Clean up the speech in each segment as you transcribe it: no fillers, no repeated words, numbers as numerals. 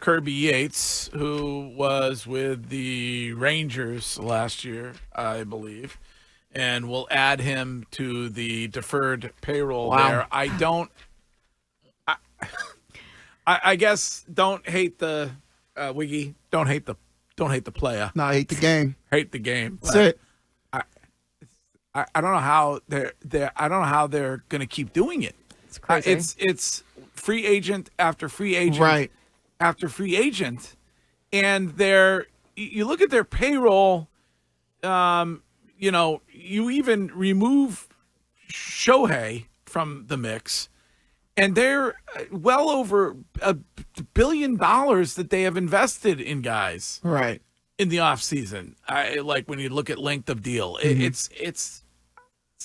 Kirby Yates, who was with the Rangers last year, I believe, and we'll add him to the deferred payroll there. I guess don't hate the Wiggy. Don't hate the player. No, I hate the game. Hate the game. That's it. I don't know how they're going to keep doing it. It's crazy. It's free agent after free agent, Right. after free agent, and you look at their payroll. You even remove Shohei from the mix, and they're well over $1 billion that they have invested in guys Right. in the offseason. Like when you look at length of deal, it's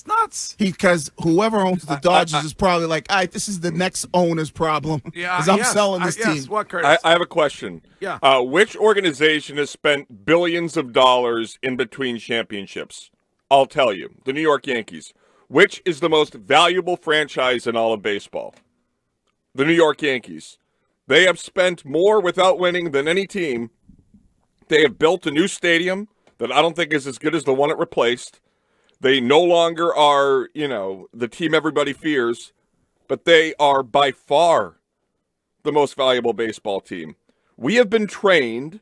nuts. Because whoever owns the Dodgers is probably like, all right, this is the next owner's problem. Yeah, because I'm selling this team. Yes, what, Curtis? I have a question. Yeah. Which organization has spent billions of dollars in between championships? I'll tell you. The New York Yankees. Which is the most valuable franchise in all of baseball? The New York Yankees. They have spent more without winning than any team. They have built a new stadium that I don't think is as good as the one it replaced. They no longer are, the team everybody fears, but they are by far the most valuable baseball team. We have been trained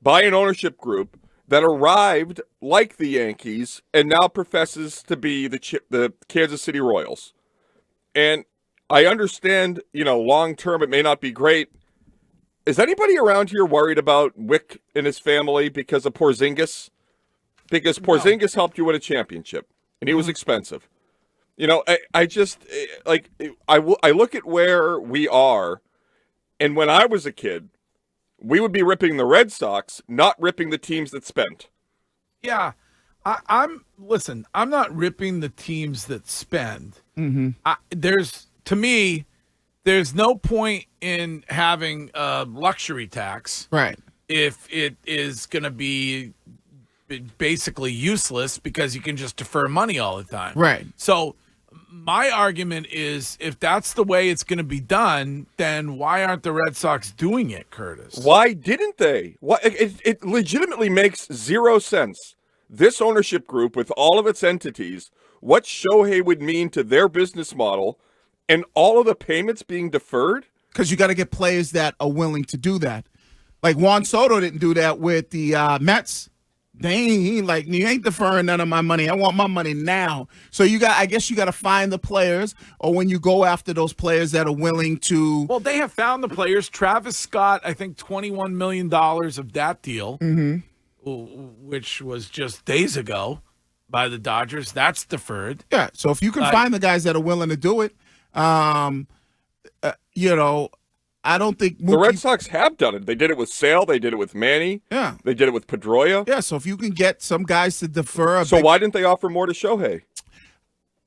by an ownership group that arrived like the Yankees and now professes to be the Kansas City Royals. And I understand, long term it may not be great. Is anybody around here worried about Wick and his family because of Porzingis? Because Porzingis helped you win a championship, and he was expensive. I look at where we are, and when I was a kid, we would be ripping the Red Sox, not ripping the teams that spent. Yeah, I'm not ripping the teams that spend. To me, there's no point in having a luxury tax, Right. if it is going to be basically useless because you can just defer money all the time. Right. So my argument is, if that's the way it's going to be done, then why aren't the Red Sox doing it, Curtis? Why didn't they? It legitimately makes zero sense. This ownership group, with all of its entities, what Shohei would mean to their business model, and all of the payments being deferred? Because you got to get players that are willing to do that. Like Juan Soto didn't do that with the Mets. You ain't deferring none of my money. I want my money now. So I guess you got to find the players, or when you go after those players that are willing to. Well, they have found the players. Travis Scott, I think $21 million of that deal, which was just days ago by the Dodgers. That's deferred. Yeah. So if you can find the guys that are willing to do it, I don't think the Red Sox have done it. They did it with Sale. They did it with Manny. Yeah. They did it with Pedroia. Yeah, so if you can get some guys to defer. Why didn't they offer more to Shohei?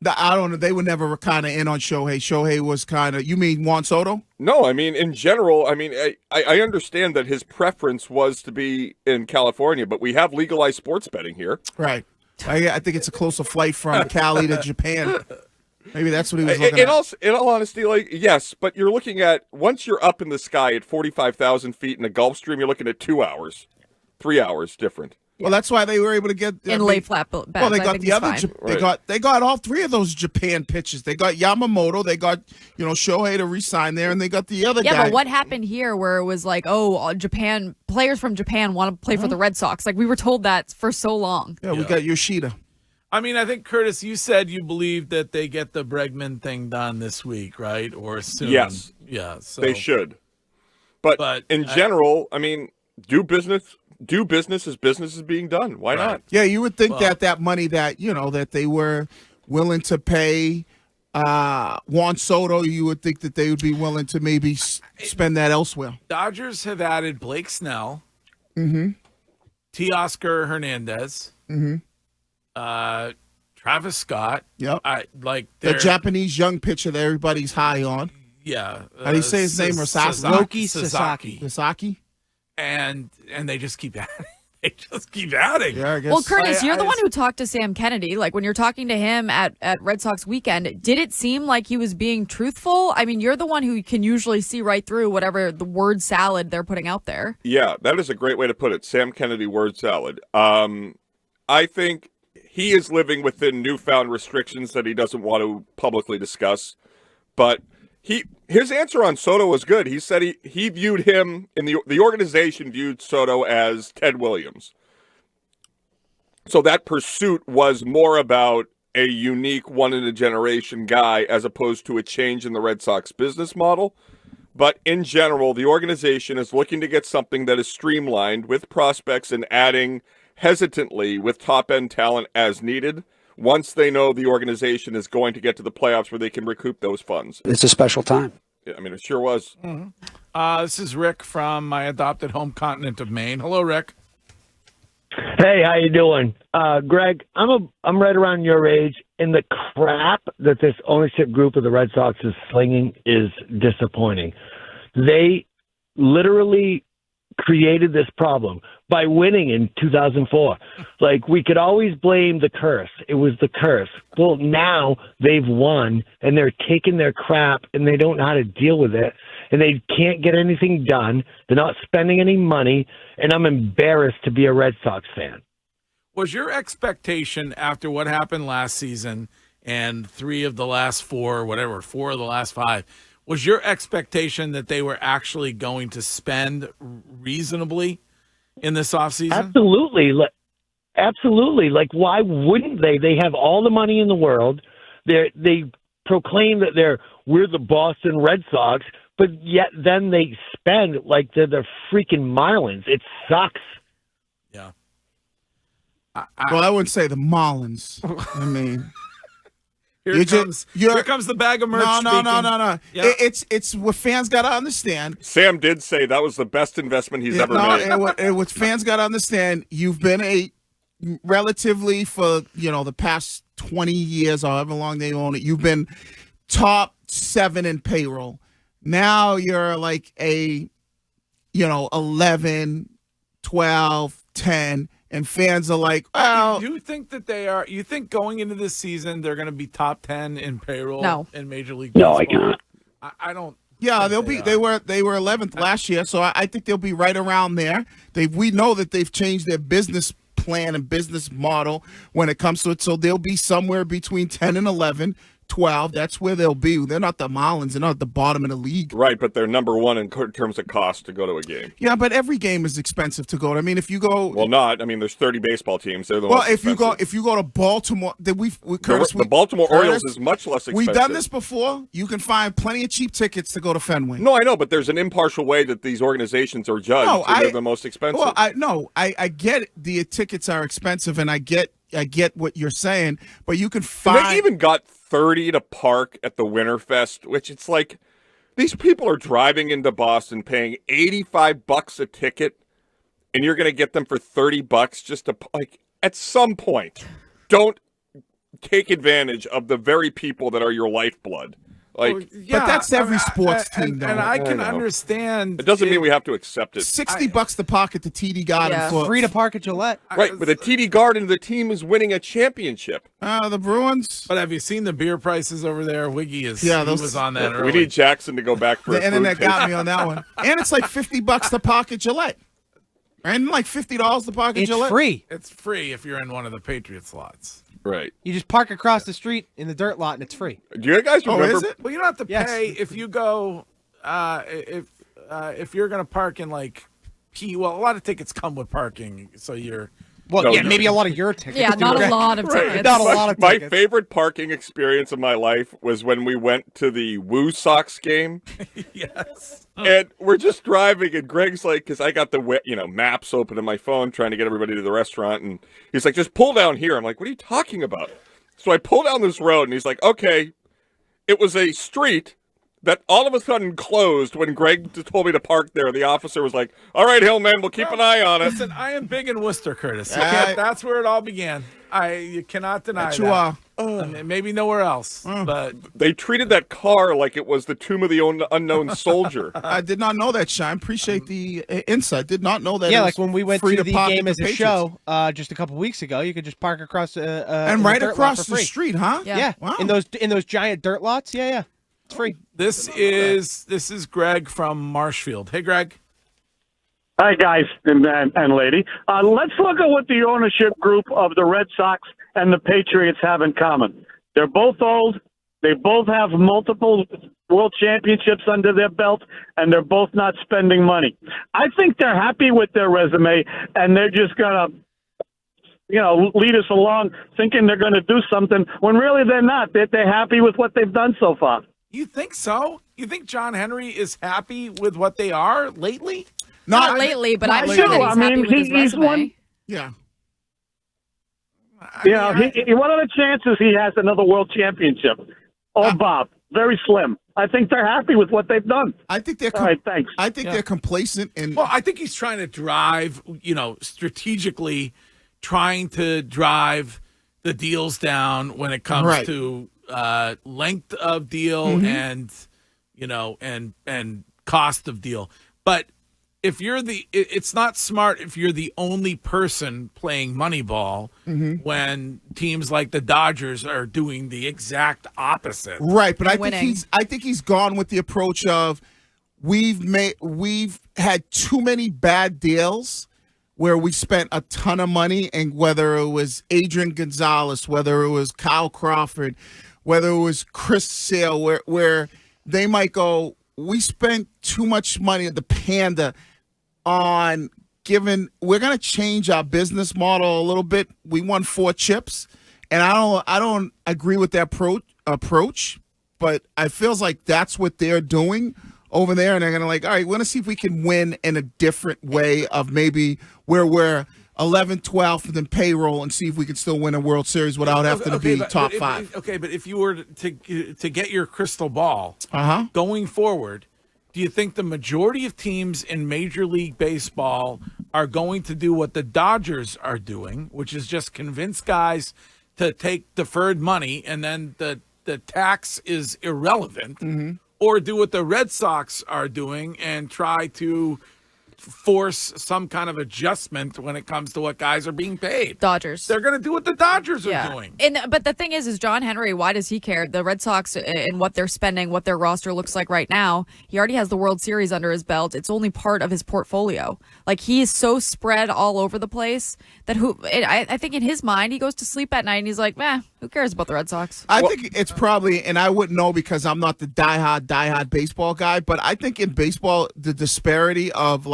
I don't know. They were never kind of in on Shohei. Shohei was kind of. You mean Juan Soto? No, I mean, in general, I understand that his preference was to be in California, but we have legalized sports betting here. Right. I think it's a closer flight from Cali to Japan. Maybe that's what he was looking at. In all honesty, yes, but you're looking at, once you're up in the sky at 45,000 feet in a Gulf Stream, you're looking at 2 hours, 3 hours different. Well, that's why they were able to get lay flat bets. Well, they got the other. Right. They got all three of those Japan pitches. They got Yamamoto. They got Shohei to re-sign there, and they got the other guy. Yeah, but what happened here, where it was like, Japan players from Japan want to play for the Red Sox? Like, we were told that for so long. Yeah, we got Yoshida. I mean, I think, Curtis, you said you believe that they get the Bregman thing done this week, right? Or soon. Yes. Yeah. So. They should. But in general, do business as business is being done. Why not? Yeah, you would think that money that, that they were willing to pay Juan Soto, you would think that they would be willing to maybe spend that elsewhere. Dodgers have added Blake Snell, Teoscar Hernandez, Travis Scott. Yep. The Japanese young pitcher that everybody's high on. Yeah. How do you say his name? Sasaki. Sasaki. And they just keep adding. They just keep adding. Yeah, I guess. Well, Curtis, you're the one who talked to Sam Kennedy. Like, when you're talking to him at Red Sox weekend, did it seem like he was being truthful? I mean, you're the one who can usually see right through whatever the word salad they're putting out there. Yeah, that is a great way to put it. Sam Kennedy word salad. I think he is living within newfound restrictions that he doesn't want to publicly discuss. But his answer on Soto was good. He said he viewed him, and the organization viewed Soto as Ted Williams. So that pursuit was more about a unique one-in-a-generation guy as opposed to a change in the Red Sox business model. But in general, the organization is looking to get something that is streamlined with prospects and adding hesitantly with top-end talent as needed once they know the organization is going to get to the playoffs where they can recoup those funds. It's a special time. Yeah, I mean, it sure was. Mm-hmm. This is Rick from my adopted home continent of Maine. Hello, Rick. Hey, how you doing? Greg, I'm right around your age, and the crap that this ownership group of the Red Sox is slinging is disappointing. They literally created this problem by winning in 2004. Like, we could always blame the curse. It was the curse. Well, now they've won, and they're taking their crap, and they don't know how to deal with it, and they can't get anything done. They're not spending any money, and I'm embarrassed to be a Red Sox fan. Was your expectation after what happened last season and 3 of the last 4, whatever, 4 of the last 5, was your expectation that they were actually going to spend reasonably in this offseason? Absolutely. Absolutely. Like, why wouldn't they? They have all the money in the world. They proclaim that we're the Boston Red Sox, but yet then they spend like they're the freaking Marlins. It sucks. Yeah. Well, I wouldn't say the Marlins. I mean, here comes the bag of merch. No. Yeah. It's what fans got to understand. Sam did say that was the best investment he's ever made. What fans got to understand, you've been a relatively for the past 20 years, however long they own it, you've been top 7 in payroll. Now you're like a 11, 12, 10. And fans are like, well. Do you think that they are? You think going into this season they're going to be top 10 in payroll in Major League Baseball? No, I can't. I don't. Yeah, they'll be. They were 11th last year, so I think they'll be right around there. We know that they've changed their business plan and business model when it comes to it, so they'll be somewhere between 10 and 11. 12, that's where they'll be. They're not the Marlins. They're not at the bottom of the league. Right, but they're number 1 in terms of cost to go to a game. Yeah, but every game is expensive to go to. I mean, if you go... Well, not. I mean, there's 30 baseball teams. They're the most expensive. if you go to Baltimore... The Baltimore Orioles is much less expensive. We've done this before. You can find plenty of cheap tickets to go to Fenway. No, I know, but there's an impartial way that these organizations are judged. They're the most expensive. Well, I get the tickets are expensive, and I get what you're saying, but you can find... And they even got 30 to park at the Winterfest, which it's like these people are driving into Boston paying $85 a ticket, and you're going to get them for $30 just to, like, at some point, don't take advantage of the very people that are your lifeblood. Like, but that's every sports team, though. And I can understand. It doesn't mean we have to accept it. $60 to park at the TD Garden. For free to park at Gillette. Right, but the TD Garden, the team is winning a championship. The Bruins. But have you seen the beer prices over there? Wiggy he was on that early. We need Jackson to go back for the internet got me on that one. And it's like $50 to park at Gillette. And like $50 to park at Gillette. It's free. It's free if you're in one of the Patriots lots. Right. You just park across the street in the dirt lot, and it's free. Do you guys remember? Oh, is it? Well, you don't have to pay if you go. If you're going to park in like well, a lot of tickets come with parking, so you're. Well, maybe a lot of your tickets. Yeah, not a lot of tickets. Not a lot of tickets. My favorite parking experience of my life was when we went to the Woo Sox game. Yes. And we're just driving, and Greg's like, because I got the maps open on my phone trying to get everybody to the restaurant, and he's like, just pull down here. I'm like, what are you talking about? So I pull down this road, and he's like, okay. It was a street that all of a sudden closed when Greg told me to park there. The officer was like, all right, Hillman, we'll keep an eye on it. Listen, I am big in Worcester, Curtis. That's where it all began. You cannot deny that. You are. Maybe nowhere else, but They treated that car like it was the tomb of the unknown soldier. I did not know that, Shine. Appreciate the insight. Did not know that. Yeah, it like was when we went free to the park game at as a Patriots. show just a couple weeks ago, you could just park across And in right the dirt lot across for the free. street, huh? Yeah. Wow. In those giant dirt lots. Yeah, it's free. this is Greg from Marshfield. Hey, Greg. Hi, guys and lady. Let's look at what the ownership group of the Red Sox and the Patriots have in common. They're both old. They both have multiple world championships under their belt, and they're both not spending money. I think they're happy with their resume, and they're just going to lead us along thinking they're going to do something when really they're not. They're happy with what they've done so far. You think so? You think John Henry is happy with what they are lately? Not lately, but I'm I sure do. that he's I mean, happy with his he's resume. one- Yeah. What are the chances he has another world championship? Oh, Bob, very slim. I think they're happy with what they've done. I think they're. All right, thanks. I think they're complacent and. Well, I think he's trying to drive, strategically trying to drive the deals down when it comes Right. to length of deal and cost of deal. But if you're it's not smart if you're the only person playing Moneyball when teams like the Dodgers are doing the exact opposite. Right, but I winning. think he's gone with the approach of we've had too many bad deals where we spent a ton of money, and whether it was Adrian Gonzalez, whether it was Kyle Crawford, whether it was Chris Sale, where they might go, we spent too much money at the Panda on we're going to change our business model a little bit. We won 4 chips, and I don't agree with that approach, but it feels like that's what they're doing over there, and they're going to all right, we're going to see if we can win in a different way of maybe where we're 11th, 12th, and then payroll, and see if we can still win a World Series without having to be top 5. But if you were to get your crystal ball going forward, do you think the majority of teams in Major League Baseball are going to do what the Dodgers are doing, which is just convince guys to take deferred money and then the tax is irrelevant, or do what the Red Sox are doing and try to force some kind of adjustment when it comes to what guys are being paid? Dodgers. They're going to do what the Dodgers are doing. But the thing is John Henry, why does he care? The Red Sox and what they're spending, what their roster looks like right now, he already has the World Series under his belt. It's only part of his portfolio. Like, he is so spread all over the place that I think in his mind, he goes to sleep at night and he's like, who cares about the Red Sox? I think it's probably, and I wouldn't know because I'm not the diehard baseball guy, but I think in baseball, the disparity of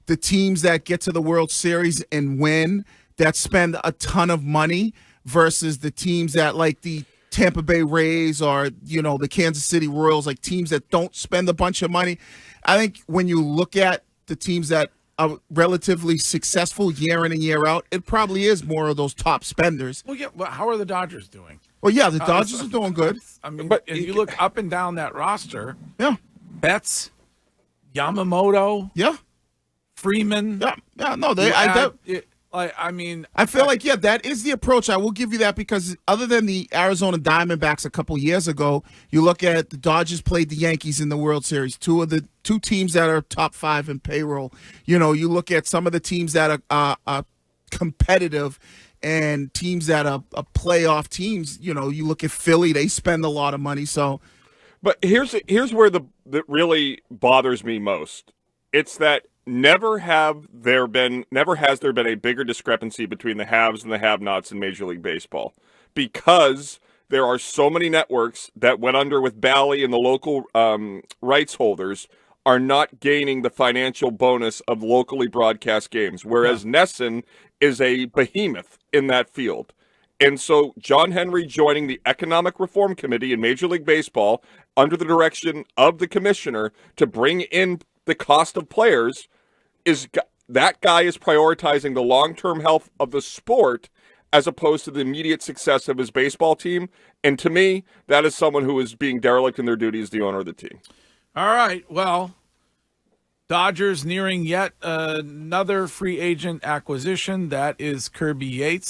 the teams that get to the World Series and win, that spend a ton of money, versus the teams that the Tampa Bay Rays or, the Kansas City Royals, teams that don't spend a bunch of money. I think when you look at the teams that are relatively successful year in and year out, it probably is more of those top spenders. Well, yeah. Well, how are the Dodgers doing? Well, yeah, the Dodgers are doing good. I mean, but you look up and down that roster. Yeah. Betts, Yamamoto, Yeah. Freeman. Yeah. No, I feel like, that is the approach. I will give you that, because other than the Arizona Diamondbacks a couple years ago, you look at the Dodgers played the Yankees in the World Series, two teams that are top 5 in payroll. You look at some of the teams that are competitive and teams that are playoff teams. You look at Philly, they spend a lot of money. So, But here's where that really bothers me most. It's that never has there been a bigger discrepancy between the haves and the have-nots in Major League Baseball, because there are so many networks that went under with Bally, and the local rights holders are not gaining the financial bonus of locally broadcast games, whereas NESN is a behemoth in that field. And so John Henry joining the Economic Reform Committee in Major League Baseball under the direction of the commissioner to bring in the cost of players, that guy is prioritizing the long-term health of the sport as opposed to the immediate success of his baseball team. And to me, that is someone who is being derelict in their duty as the owner of the team. All right. Well, Dodgers nearing yet another free agent acquisition. That is Kirby Yates.